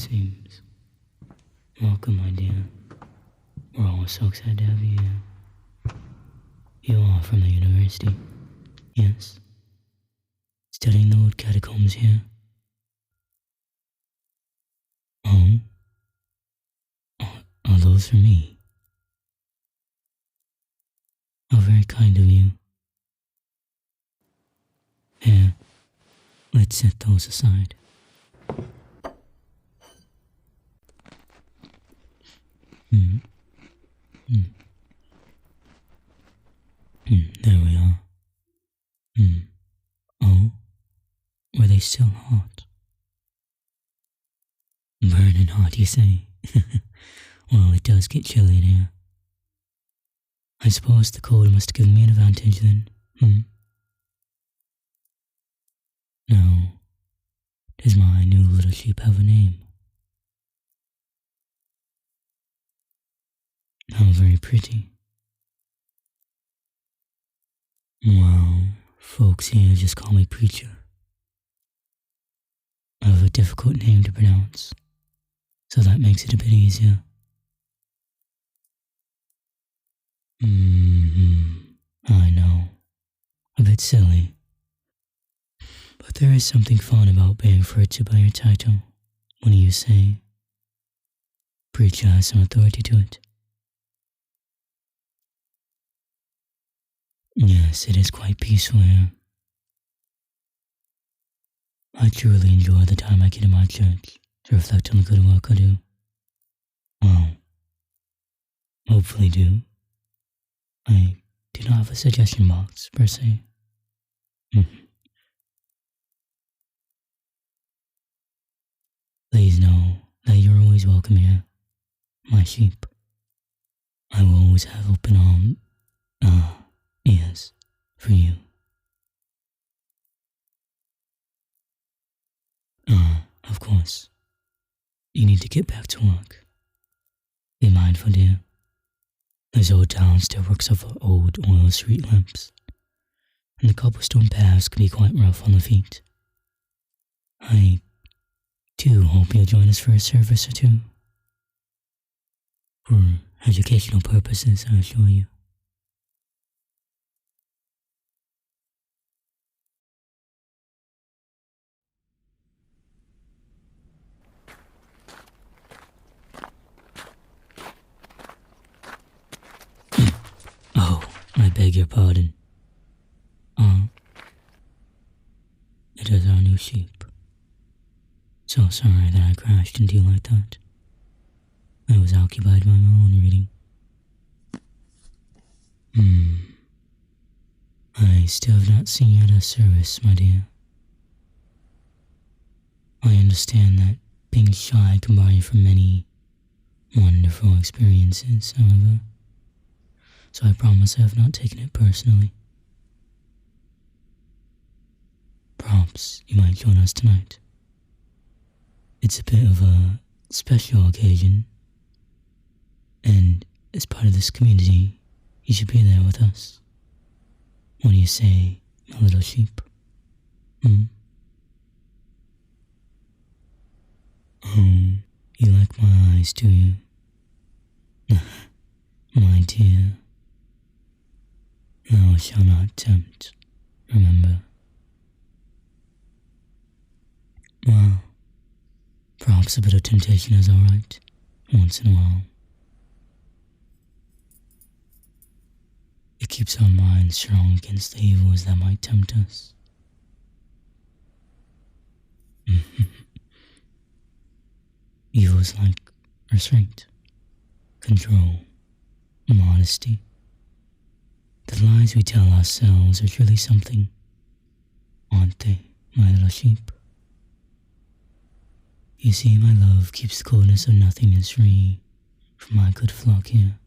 seems. Welcome, my dear. We're all so excited to have you here. You are from the university, yes? Studying the old catacombs here? Oh? Are those for me? How very kind of you. Here, let's set those aside. There we are. Oh? Were they still hot? Burning hot, you say? Well, it does get chilly in here. I suppose the cold must have given me an advantage then, No. Does my new little sheep have a name? How very pretty. Well, folks here just call me Preacher. I have a difficult name to pronounce, so that makes it a bit easier. I know. A bit silly. But there is something fun about being referred to by your title when you say Preacher has some authority to it. Yes, it is quite peaceful here. I truly enjoy the time I get in my church to reflect on the good work I do. Well, hopefully do. I do not have a suggestion box, per se. Please know that you're always welcome here, my sheep. I will always have open ears for you. Of course. You need to get back to work. Be mindful, dear. This old town still works off of old oil street lamps, and the cobblestone paths can be quite rough on the feet. I do hope you'll join us for a service or two. For educational purposes, I assure you. Oh, I beg your pardon. It is our new sheep. So sorry that I crashed into you like that. I was occupied by my own reading. I still have not seen you at a service, my dear. I understand that being shy can bar you from many wonderful experiences, however, so I promise I have not taken it personally. Perhaps you might join us tonight. It's a bit of a special occasion, and as part of this community, you should be there with us. What do you say, my little sheep? Oh, you like my eyes, do you? My dear, thou shalt not tempt, remember. Well, perhaps a bit of temptation is alright, once in a while. It keeps our minds strong against the evils that might tempt us. Evils like restraint, control, modesty. The lies we tell ourselves are truly something, aren't they, my little sheep? You see, my love keeps the coldness of nothingness free from my good flock here,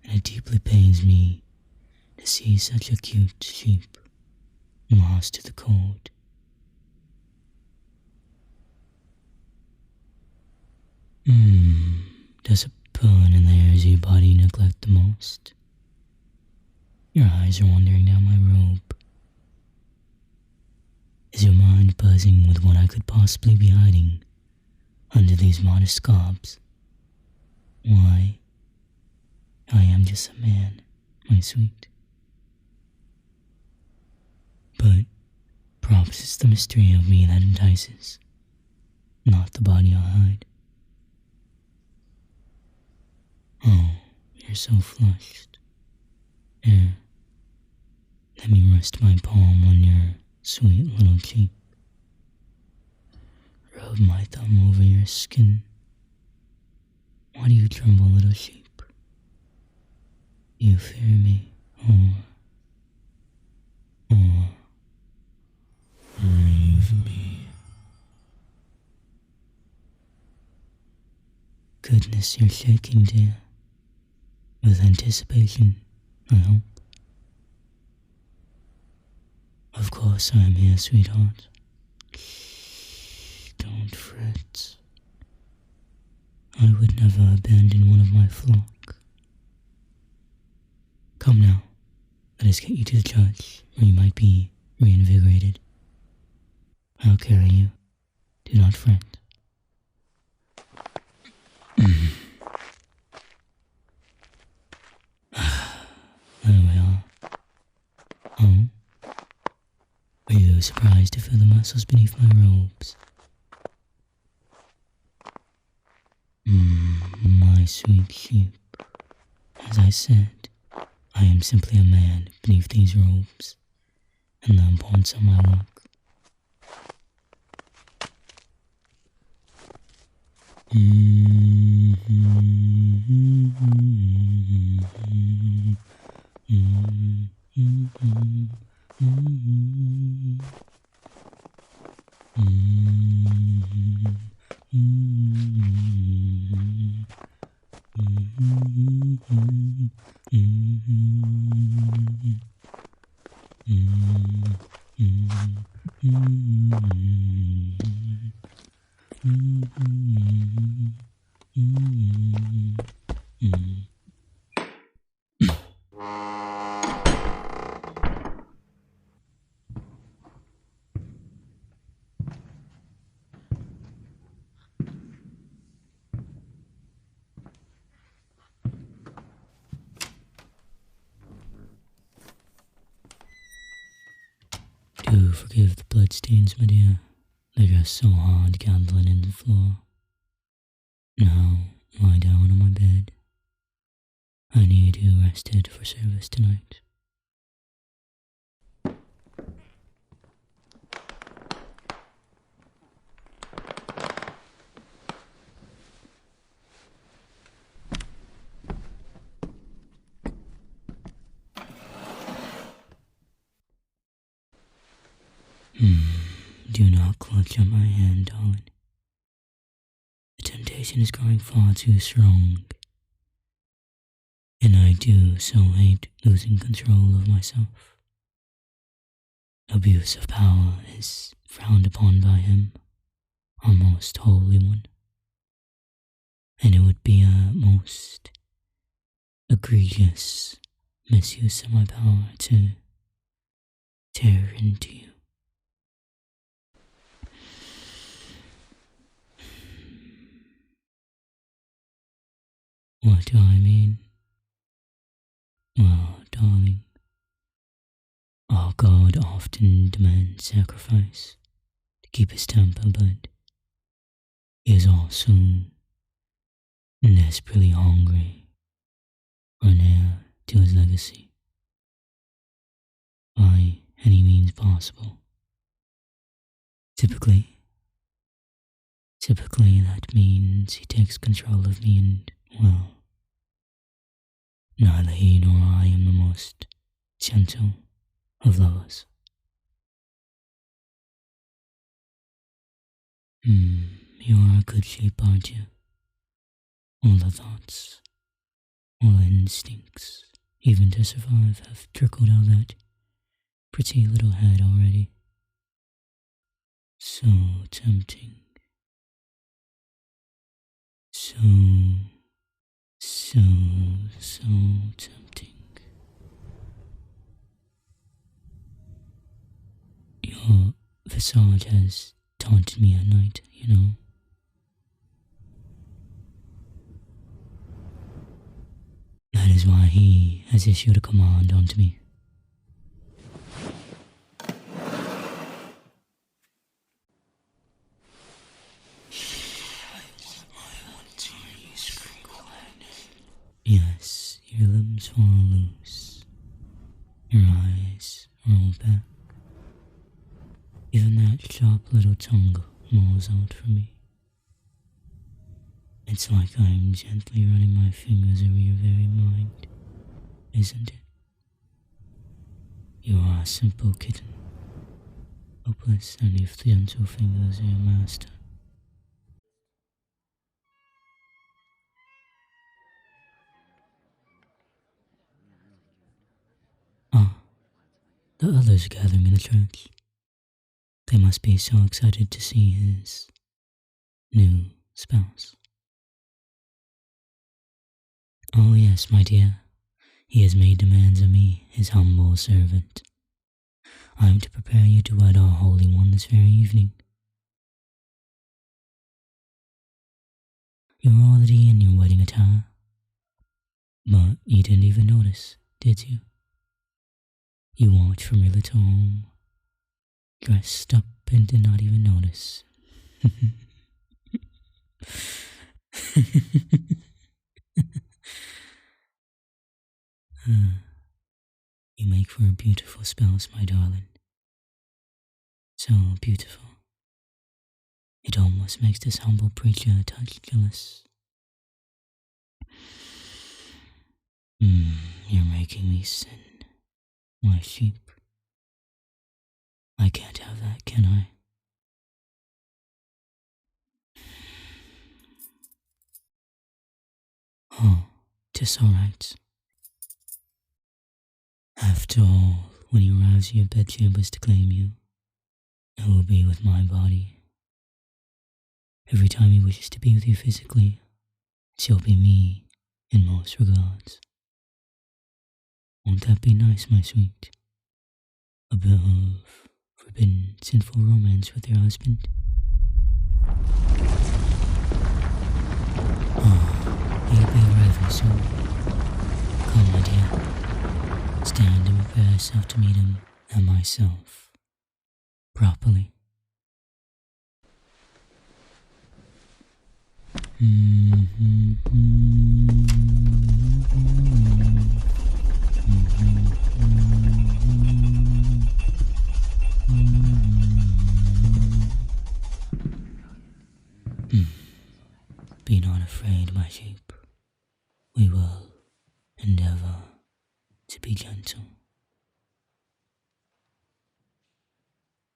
and it deeply pains me to see such a cute sheep lost to the cold. Does it burn in the areas of your body you neglect the most? Your eyes are wandering down my robe. Is your mind buzzing with what I could possibly be hiding under these modest garbs. Why, I am just a man, my sweet. But perhaps it's the mystery of me that entices, not the body I hide. Oh, you're so flushed. Here, let me rest my palm on your sweet little cheek. Rub my thumb over your skin. Why do you tremble, little sheep? You fear me, or brave me. Goodness, you're shaking, dear. With anticipation, I hope. Of course I am here, sweetheart. Shh, don't fret. I would never abandon one of my flock. Come now, let us get you to the church, where you might be reinvigorated. I'll carry you. Do not fret. There we are. Oh? Are you surprised to feel the muscles beneath my robes? My sweet sheep. As I said, I am simply a man beneath these robes, and the importance of my work. Do forgive the bloodstains, my dear. They're just so hard gathering in the floor. Now, lie down on my bed. I need you rested for service tonight. Do not clutch at my hand, darling. The temptation is growing far too strong, and I do so hate losing control of myself. Abuse of power is frowned upon by him, our most holy one, and it would be a most egregious misuse of my power to tear into you. What do I mean? Well, darling, our God often demands sacrifice to keep his temper, but he is also desperately hungry for an heir to his legacy, by any means possible. Typically that means he takes control of me and, well, neither he nor I am the most gentle of lovers. You are a good sheep, aren't you? All the thoughts, all the instincts, even to survive, have trickled out that pretty little head already. So tempting. So tempting. Your visage has taunted me at night, you know. is why he has issued a command onto me. Yes, your limbs fall loose. Your eyes roll back. Even that sharp little tongue lolls out for me. It's like I'm gently running my fingers over your very mind, isn't it? You are a simple kitten, helpless underneath the gentle fingers of your master. Ah, the others are gathering in the church. They must be so excited to see his new spouse. Oh yes, my dear, he has made demands of me, his humble servant. I am to prepare you to wed our Holy One this very evening. You're already in your wedding attire, but you didn't even notice, did you? You walked from your little home, dressed up and did not even notice. You make for a beautiful spouse, my darling. So beautiful. It almost makes this humble preacher a touch jealous. You're making me sin, my sheep. I can't have that, can I? Oh, 'tis all right. After all, when he arrives at your bedchambers to claim you, it will be with my body. Every time he wishes to be with you physically, it shall be me in most regards. Won't that be nice, my sweet? A bit of forbidden, sinful romance with your husband? Oh, he'll be arriving soon. Come, my dear. Stand and prepare yourself to meet him and myself properly. Be not afraid, my sheep. We will endeavor to be gentle.